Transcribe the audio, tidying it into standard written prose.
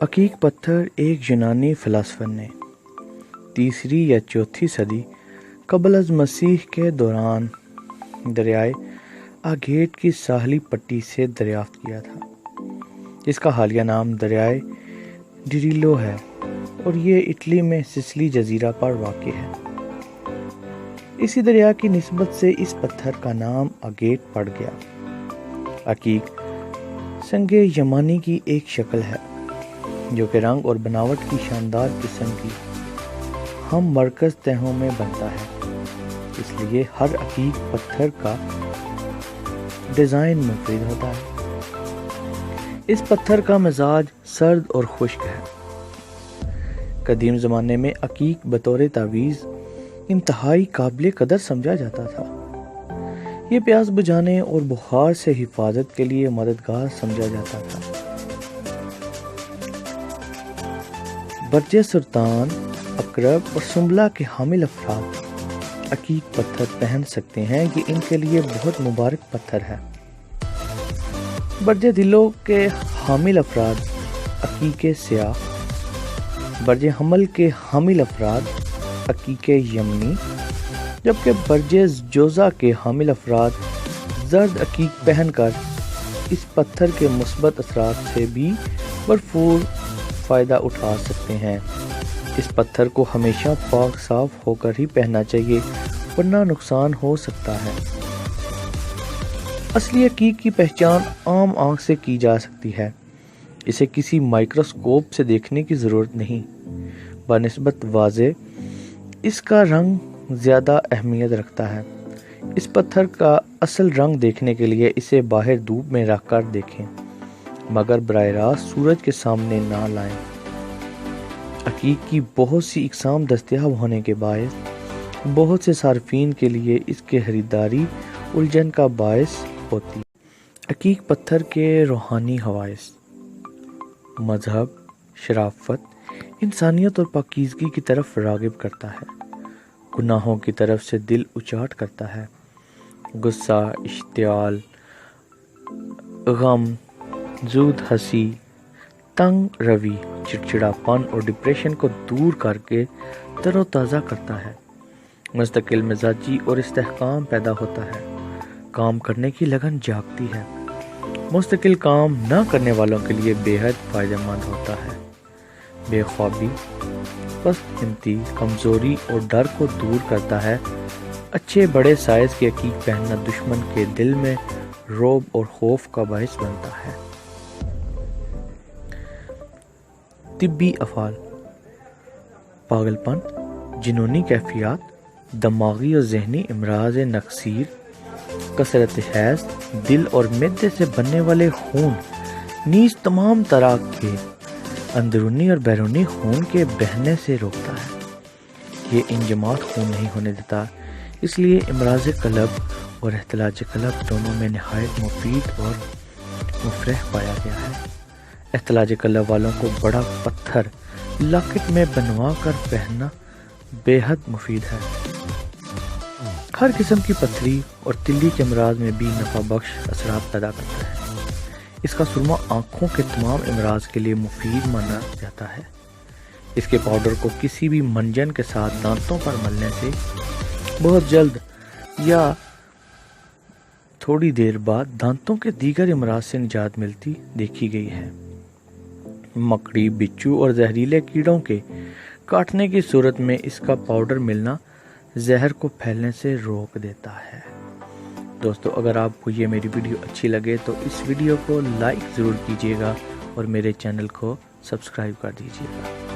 عقیق پتھر ایک یونانی فلسفر نے 3 یا 4 صدی قبل از مسیح کے دوران دریائے آگیٹ کی ساحلی پٹی سے دریافت کیا تھا، جس کا حالیہ نام دریائے ڈیریلو ہے اور یہ اٹلی میں سسلی جزیرہ پر واقع ہے۔ اسی دریا کی نسبت سے اس پتھر کا نام آگیٹ پڑ گیا۔ عقیق سنگ یمانی کی ایک شکل ہے جو کہ رنگ اور بناوٹ کی شاندار قسم کی ہم مرکز تہوں میں بنتا ہے، اس لیے ہر عقیق پتھر کا ڈیزائن منفرد ہوتا ہے۔ اس پتھر کا مزاج سرد اور خشک ہے۔ قدیم زمانے میں عقیق بطور تعویذ انتہائی قابل قدر سمجھا جاتا تھا۔ یہ پیاس بجھانے اور بخار سے حفاظت کے لیے مددگار سمجھا جاتا تھا۔ برج سرطان، عقرب اور سنبلہ کے حامل افراد عقیق پتھر پہن سکتے ہیں۔ یہ ان کے لیے بہت مبارک پتھر ہے۔ برج دلو کے حامل افراد عقیق سیاہ، برج حمل کے حامل افراد عقیق یمنی، جبکہ برج جوزہ کے حامل افراد زرد عقیق پہن کر اس پتھر کے مثبت اثرات سے بھی بھرپور فائدہ اٹھا سکتے ہیں۔ اس پتھر کو ہمیشہ پاک صاف ہو کر ہی پہننا چاہیے، ورنہ نقصان ہو سکتا ہے۔ اصلی عقیق کی پہچان عام آنکھ سے کی جا سکتی ہے، اسے کسی مائکروسکوپ سے دیکھنے کی ضرورت نہیں۔ بنسبت واضح اس کا رنگ زیادہ اہمیت رکھتا ہے۔ اس پتھر کا اصل رنگ دیکھنے کے لیے اسے باہر دھوپ میں رکھ کر دیکھیں، مگر براہ راست سورج کے سامنے نہ لائیں۔ عقیق کی بہت سی اقسام دستیاب ہونے کے باعث بہت سے صارفین کے لیے اس کی خریداری الجھن کا باعث ہوتی ہے۔ عقیق پتھر کے روحانی خواص: مذہب، شرافت، انسانیت اور پاکیزگی کی طرف راغب کرتا ہے، گناہوں کی طرف سے دل اچاٹ کرتا ہے، غصہ، اشتعال، غم، زود ہنسی، تنگ روی، چڑچڑاپن اور ڈپریشن کو دور کر کے تر و تازہ کرتا ہے، مستقل مزاجی اور استحکام پیدا ہوتا ہے، کام کرنے کی لگن جاگتی ہے، مستقل کام نہ کرنے والوں کے لیے بے حد فائدہ مند ہوتا ہے، بے خوابی، پست ہمتی، کمزوری اور ڈر کو دور کرتا ہے۔ اچھے بڑے سائز کی عقیق پہننا دشمن کے دل میں رعب اور خوف کا باعث بنتا ہے۔ طبی افعال: پاگل پن، جنونی کیفیات، دماغی اور ذہنی امراض نقصیر، کثرت حیض، دل اور معدے سے بننے والے خون، نیز تمام طرح کے اندرونی اور بیرونی خون کے بہنے سے روکتا ہے۔ یہ انجماد خون نہیں ہونے دیتا، اس لیے امراض قلب اور اختلاج قلب دونوں میں نہایت مفید اور مفرح پایا گیا ہے۔ اختلاج قلب والوں کو بڑا پتھر لاکٹ میں بنوا کر پہننا بے حد مفید ہے۔ ہر قسم کی پتھری اور تلی کے امراض میں بھی نفع بخش اثرات پیدا کرتا ہے۔ اس کا سرما آنکھوں کے تمام امراض کے لیے مفید مانا جاتا ہے۔ اس کے پاؤڈر کو کسی بھی منجن کے ساتھ دانتوں پر ملنے سے بہت جلد یا تھوڑی دیر بعد دانتوں کے دیگر امراض سے نجات ملتی دیکھی گئی ہے۔ مکڑی، بچھو اور زہریلے کیڑوں کے کاٹنے کی صورت میں اس کا پاؤڈر ملنا زہر کو پھیلنے سے روک دیتا ہے۔ دوستو، اگر آپ کو یہ میری ویڈیو اچھی لگے تو اس ویڈیو کو لائک ضرور کیجیے گا اور میرے چینل کو سبسکرائب کر دیجیے گا۔